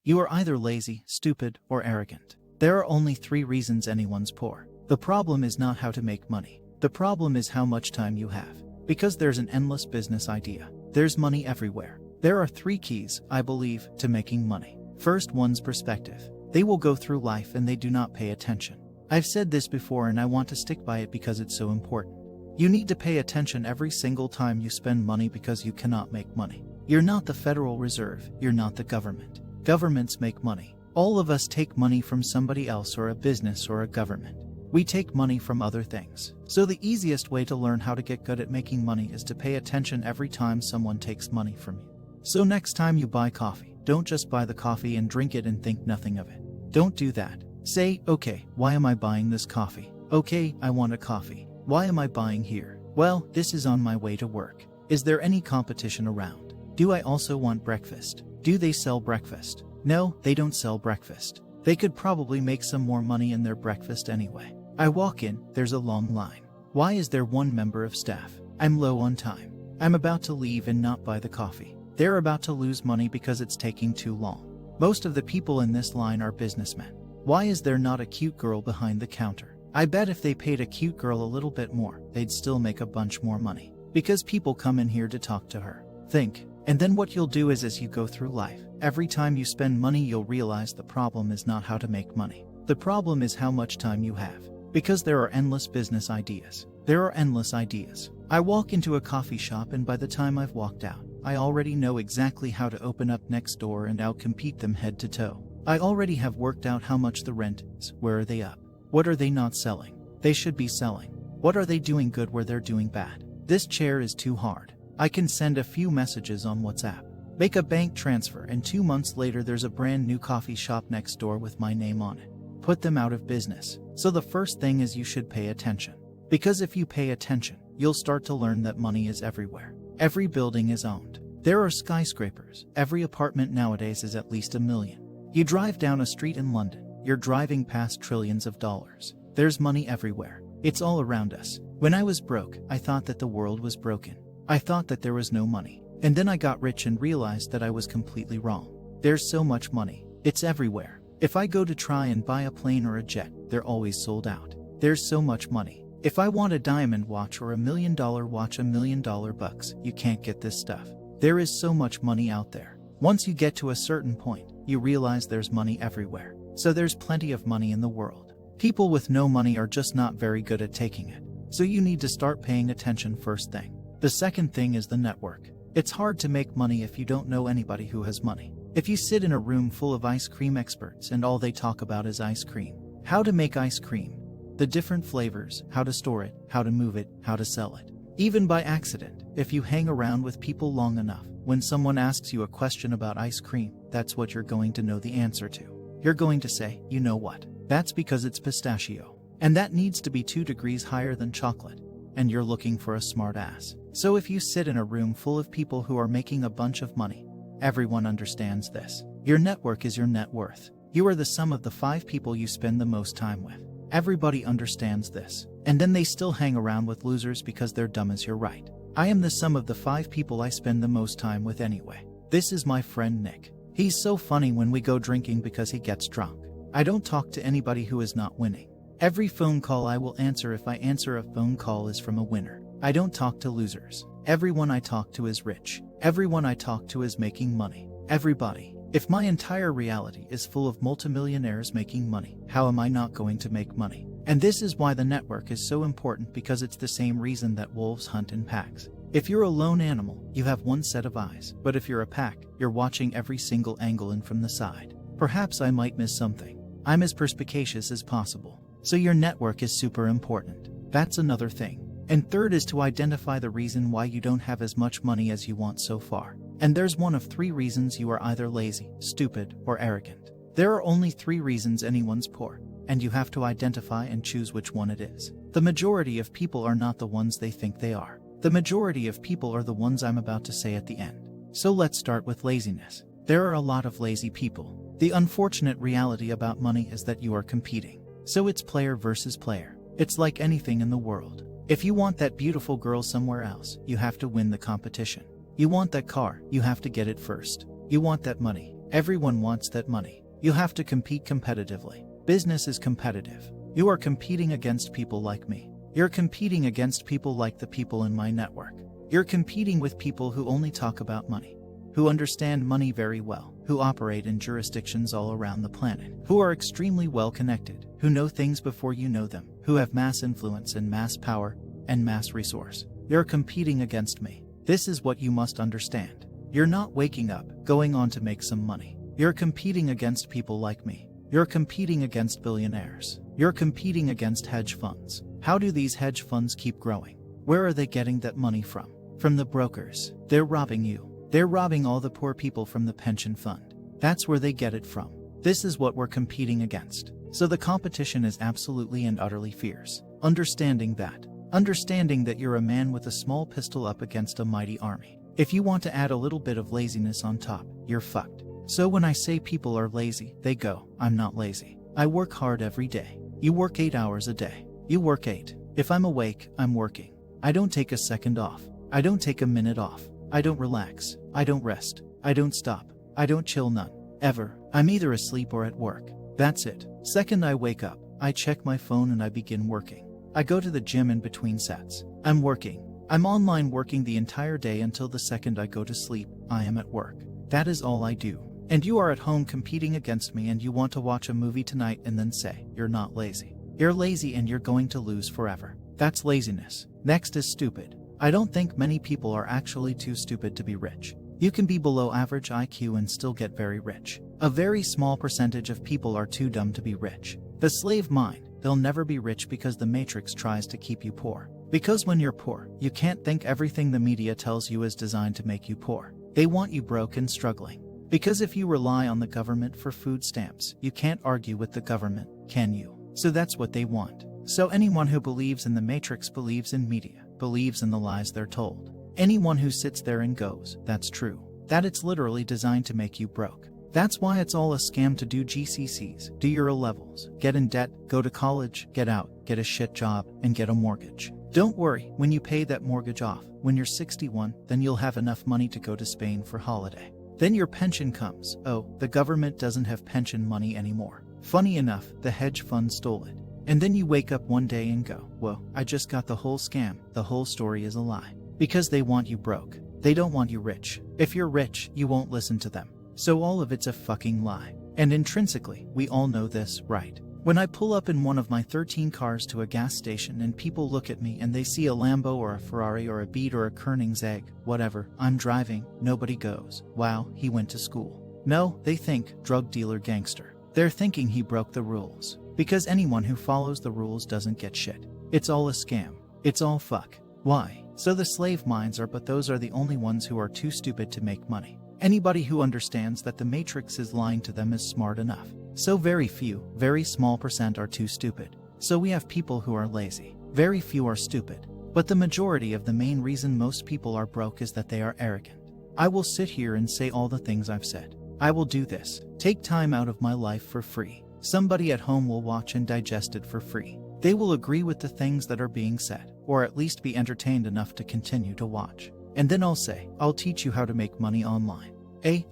You are either lazy, stupid, or arrogant. There are only 3 reasons anyone's poor. The problem is not how to make money. The problem is how much time you have. Because there's an endless business idea. There's money everywhere. There are 3 keys, I believe, to making money. First, one's perspective. They will go through life and they do not pay attention. I've said this before and I want to stick by it because it's so important. You need to pay attention every single time you spend money because you cannot make money. You're not the Federal Reserve, you're not the government. Governments make money. All of us take money from somebody else or a business or a government. We take money from other things. So the easiest way to learn how to get good at making money is to pay attention every time someone takes money from you. So next time you buy coffee, don't just buy the coffee and drink it and think nothing of it. Don't do that. Say, okay, why am I buying this coffee? Okay, I want a coffee. Why am I buying here? Well, this is on my way to work. Is there any competition around? Do I also want breakfast? Do they sell breakfast? No, they don't sell breakfast. They could probably make some more money in their breakfast anyway. I walk in, there's a long line. Why is there 1 member of staff? I'm low on time. I'm about to leave and not buy the coffee. They're about to lose money because it's taking too long. Most of the people in this line are businessmen. Why is there not a cute girl behind the counter? I bet if they paid a cute girl a little bit more, they'd still make a bunch more money. Because people come in here to talk to her. Think. And then what you'll do is as you go through life, every time you spend money you'll realize the problem is not how to make money. The problem is how much time you have. Because there are endless business ideas. There are endless ideas. I walk into a coffee shop and by the time I've walked out, I already know exactly how to open up next door and outcompete them head to toe. I already have worked out how much the rent is. Where are they up? What are they not selling? They should be selling. What are they doing good where they're doing bad? This chair is too hard. I can send a few messages on WhatsApp. Make a bank transfer and 2 months later there's a brand new coffee shop next door with my name on it. Put them out of business. So the first thing is you should pay attention. Because if you pay attention, you'll start to learn that money is everywhere. Every building is owned. There are skyscrapers. Every apartment nowadays is at least $1 million. You drive down a street in London, you're driving past trillions of dollars. There's money everywhere. It's all around us. When I was broke, I thought that the world was broken. I thought that there was no money. And then I got rich and realized that I was completely wrong. There's so much money. It's everywhere. If I go to try and buy a plane or a jet, they're always sold out. There's so much money. If I want a diamond watch or $1 million watch, $1 million bucks, you can't get this stuff. There is so much money out there. Once you get to a certain point, you realize there's money everywhere. So there's plenty of money in the world. People with no money are just not very good at taking it. So you need to start paying attention first thing. The second thing is the network. It's hard to make money if you don't know anybody who has money. If you sit in a room full of ice cream experts and all they talk about is ice cream, how to make ice cream, the different flavors, how to store it, how to move it, how to sell it. Even by accident, if you hang around with people long enough, when someone asks you a question about ice cream, that's what you're going to know the answer to. You're going to say, you know what? That's because it's pistachio. And that needs to be 2 degrees higher than chocolate. And you're looking for a smart ass. So if you sit in a room full of people who are making a bunch of money, everyone understands this. Your network is your net worth. You are the sum of the 5 people you spend the most time with. Everybody understands this. And then they still hang around with losers because they're dumb as you're right. I am the sum of the 5 people I spend the most time with anyway. This is my friend Nick. He's so funny when we go drinking because he gets drunk. I don't talk to anybody who is not winning. Every phone call I will answer if I answer a phone call is from a winner. I don't talk to losers. Everyone I talk to is rich. Everyone I talk to is making money. Everybody. If my entire reality is full of multimillionaires making money, how am I not going to make money? And this is why the network is so important, because it's the same reason that wolves hunt in packs. If you're a lone animal, you have one set of eyes. But if you're a pack, you're watching every single angle and from the side. Perhaps I might miss something. I'm as perspicacious as possible. So your network is super important. That's another thing. And third is to identify the reason why you don't have as much money as you want so far. And there's one of 3 reasons you are either lazy, stupid, or arrogant. There are only 3 reasons anyone's poor, and you have to identify and choose which one it is. The majority of people are not the ones they think they are. The majority of people are the ones I'm about to say at the end. So let's start with laziness. There are a lot of lazy people. The unfortunate reality about money is that you are competing. So it's player versus player. It's like anything in the world. If you want that beautiful girl somewhere else, you have to win the competition. You want that car, you have to get it first. You want that money, Everyone wants that money. You have to compete competitively. Business is competitive. You are competing against people like me. You're competing against people like the people in my network. You're competing with people who only talk about money, who understand money very well, who operate in jurisdictions all around the planet, who are extremely well connected, who know things before you know them, who have mass influence and mass power and mass resource. You're competing against me. This is what you must understand. You're not waking up, going on to make some money. You're competing against people like me. You're competing against billionaires. You're competing against hedge funds. How do these hedge funds keep growing? Where are they getting that money from? From the brokers. They're robbing you. They're robbing all the poor people from the pension fund. That's where they get it from. This is what we're competing against. So the competition is absolutely and utterly fierce. Understanding that you're a man with a small pistol up against a mighty army. If you want to add a little bit of laziness on top, you're fucked. So when I say people are lazy, they go, I'm not lazy. I work hard every day. You work 8 hours a day. You work 8. If I'm awake, I'm working. I don't take a second off. I don't take a minute off. I don't relax. I don't rest. I don't stop. I don't chill, none. Ever. I'm either asleep or at work. That's it. Second I wake up, I check my phone and I begin working. I go to the gym in between sets. I'm working. I'm online working the entire day until the second I go to sleep, I am at work. That is all I do. And you are at home competing against me and you want to watch a movie tonight and then say, you're not lazy. You're lazy and you're going to lose forever. That's laziness. Next is stupid. I don't think many people are actually too stupid to be rich. You can be below average IQ and still get very rich. A very small percentage of people are too dumb to be rich. The slave mind, they'll never be rich because the matrix tries to keep you poor. Because when you're poor, you can't think everything the media tells you is designed to make you poor. They want you broke and struggling. Because if you rely on the government for food stamps, you can't argue with the government, can you? So that's what they want. So anyone who believes in the matrix believes in media, believes in the lies they're told. Anyone who sits there and goes, that's true, that it's literally designed to make you broke. That's why it's all a scam to do GCSEs, do your O-levels, get in debt, go to college, get out, get a shit job, and get a mortgage. Don't worry, when you pay that mortgage off, when you're 61, then you'll have enough money to go to Spain for holiday. Then your pension comes. Oh, the government doesn't have pension money anymore. Funny enough, the hedge fund stole it. And then you wake up one day and go, whoa, I just got the whole scam. The whole story is a lie. Because they want you broke. They don't want you rich. If you're rich, you won't listen to them. So all of it's a fucking lie. And intrinsically, we all know this, right? When I pull up in one of my 13 cars to a gas station and people look at me and they see a Lambo or a Ferrari or a Beat or a Koenigsegg, whatever, I'm driving, nobody goes, wow, he went to school. No, they think, drug dealer gangster. They're thinking he broke the rules. Because anyone who follows the rules doesn't get shit. It's all a scam. It's all fuck. Why? So the slave minds are, but those are the only ones who are too stupid to make money. Anybody who understands that the matrix is lying to them is smart enough. So very few, very small percent are too stupid. So we have people who are lazy. Very few are stupid. But the majority of the main reason most people are broke is that they are arrogant. I will sit here and say all the things I've said. I will do this. Take time out of my life for free. Somebody at home will watch and digest it for free. They will agree with the things that are being said, or at least be entertained enough to continue to watch. And then I'll say, I'll teach you how to make money online.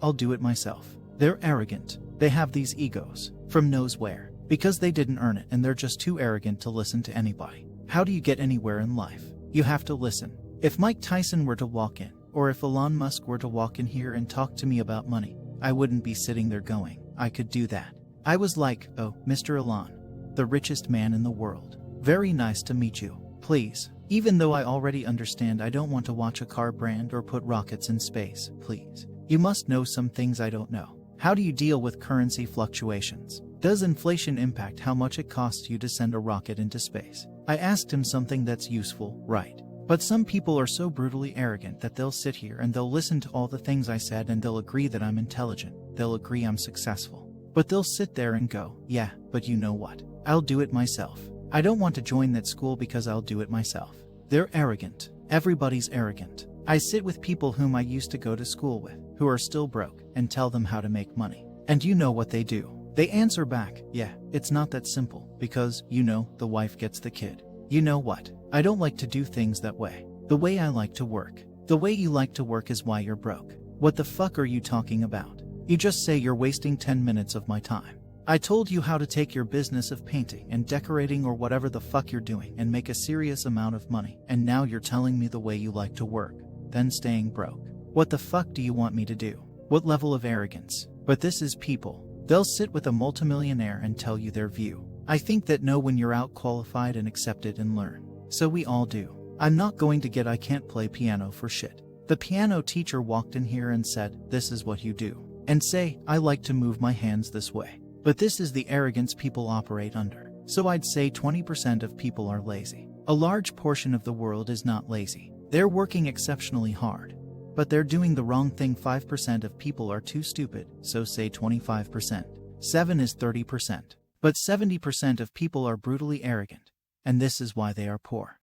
I'll do it myself. They're arrogant. They have these egos, from knows where, because they didn't earn it and they're just too arrogant to listen to anybody. How do you get anywhere in life? You have to listen. If Mike Tyson were to walk in, or if Elon Musk were to walk in here and talk to me about money, I wouldn't be sitting there going, I could do that. I was like, oh, Mr. Elon, the richest man in the world. Very nice to meet you. Please, even though I already understand I don't want to watch a car brand or put rockets in space, please. You must know some things I don't know. How do you deal with currency fluctuations? Does inflation impact how much it costs you to send a rocket into space? I asked him something that's useful, right? But some people are so brutally arrogant that they'll sit here and they'll listen to all the things I said and they'll agree that I'm intelligent. They'll agree I'm successful. But they'll sit there and go, yeah, but you know what? I'll do it myself. I don't want to join that school because I'll do it myself. They're arrogant. Everybody's arrogant. I sit with people whom I used to go to school with, who are still broke, and tell them how to make money. And you know what they do? They answer back, yeah, it's not that simple, because, you know, the wife gets the kid. You know what? I don't like to do things that way. The way I like to work. The way you like to work is why you're broke. What the fuck are you talking about? You just say you're wasting 10 minutes of my time. I told you how to take your business of painting and decorating or whatever the fuck you're doing and make a serious amount of money, and now you're telling me the way you like to work, then staying broke. What the fuck do you want me to do? What level of arrogance? But this is people. They'll sit with a multimillionaire and tell you their view. I think that know when you're out qualified and accepted and learn. So we all do. I'm not going to get I can't play piano for shit. The piano teacher walked in here and said, this is what you do. And say, I like to move my hands this way. But this is the arrogance people operate under. So I'd say 20% of people are lazy. A large portion of the world is not lazy. They're working exceptionally hard. But they're doing the wrong thing. 5% of people are too stupid, so say 25%. 7 is 30%. But 70% of people are brutally arrogant. And this is why they are poor.